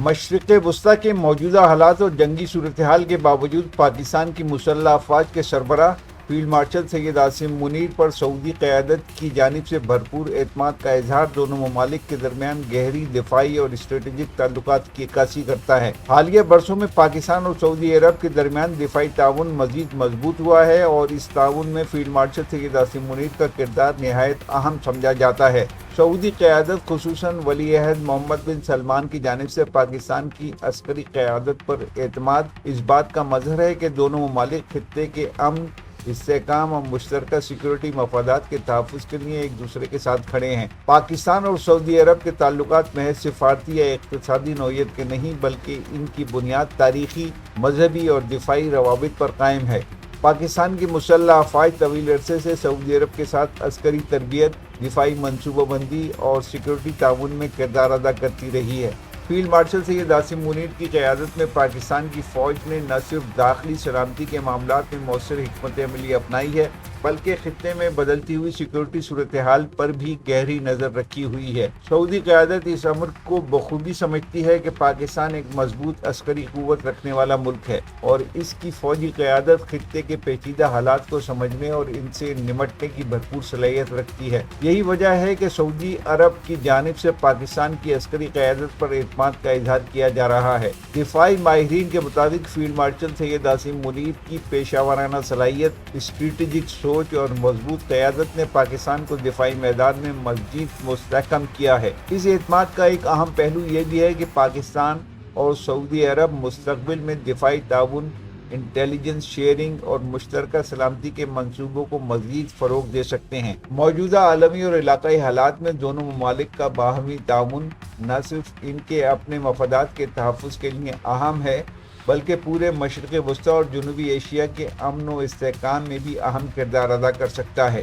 مشرق وسطی کے موجودہ حالات اور جنگی صورتحال کے باوجود پاکستان کی مسلح افواج کے سربراہ فیلڈ مارشل سید عاصم منیر پر سعودی قیادت کی جانب سے بھرپور اعتماد کا اظہار دونوں ممالک کے درمیان گہری دفاعی اور اسٹریٹجک تعلقات کی عکاسی کرتا ہے۔ حالیہ برسوں میں پاکستان اور سعودی عرب کے درمیان دفاعی تعاون مزید مضبوط ہوا ہے اور اس تعاون میں فیلڈ مارشل سید عاصم منیر کا کردار نہایت اہم سمجھا جاتا ہے۔ سعودی قیادت خصوصاً ولی عہد محمد بن سلمان کی جانب سے پاکستان کی عسکری قیادت پر اعتماد اس بات کا مظہر ہے کہ دونوں ممالک خطے کے امن، استحکام اور مشترکہ سیکورٹی مفادات کے تحفظ کے لیے ایک دوسرے کے ساتھ کھڑے ہیں۔ پاکستان اور سعودی عرب کے تعلقات محض سفارتی یا اقتصادی نوعیت کے نہیں بلکہ ان کی بنیاد تاریخی، مذہبی اور دفاعی روابط پر قائم ہے۔ پاکستان کی مسلح افواج طویل عرصے سے سعودی عرب کے ساتھ عسکری تربیت، دفاعی منصوبہ بندی اور سیکورٹی تعاون میں کردار ادا کرتی رہی ہے۔ فیلڈ مارشل سید عاصم منیر کی قیادت میں پاکستان کی فوج نے نہ صرف داخلی سلامتی کے معاملات میں مؤثر حکمت عملی اپنائی ہے بلکہ خطے میں بدلتی ہوئی سیکورٹی صورتحال پر بھی گہری نظر رکھی ہوئی ہے۔ سعودی قیادت اس امر کو بخوبی سمجھتی ہے کہ پاکستان ایک مضبوط عسکری قوت رکھنے والا ملک ہے اور اس کی فوجی قیادت خطے کے پیچیدہ حالات کو سمجھنے اور ان سے نمٹنے کی بھرپور صلاحیت رکھتی ہے۔ یہی وجہ ہے کہ سعودی عرب کی جانب سے پاکستان کی عسکری قیادت پر اعتماد کا اظہار کیا جا رہا ہے۔ دفاعی ماہرین کے مطابق فیلڈ مارشل سید عاصم منیر کی پیشہ ورانہ صلاحیت، اسٹریٹجک سوچ اور مضبوط قیادت نے پاکستان کو دفاعی میدان میں مزید مستحکم کیا ہے۔ اس اعتماد کا ایک اہم پہلو یہ بھی ہے کہ پاکستان اور سعودی عرب مستقبل میں دفاعی تعاون، انٹیلیجنس شیئرنگ اور مشترکہ سلامتی کے منصوبوں کو مزید فروغ دے سکتے ہیں۔ موجودہ عالمی اور علاقائی حالات میں دونوں ممالک کا باہمی تعاون نہ صرف ان کے اپنے مفادات کے تحفظ کے لیے اہم ہے بلکہ پورے مشرق وسطی اور جنوبی ایشیا کے امن و استحکام میں بھی اہم کردار ادا کر سکتا ہے۔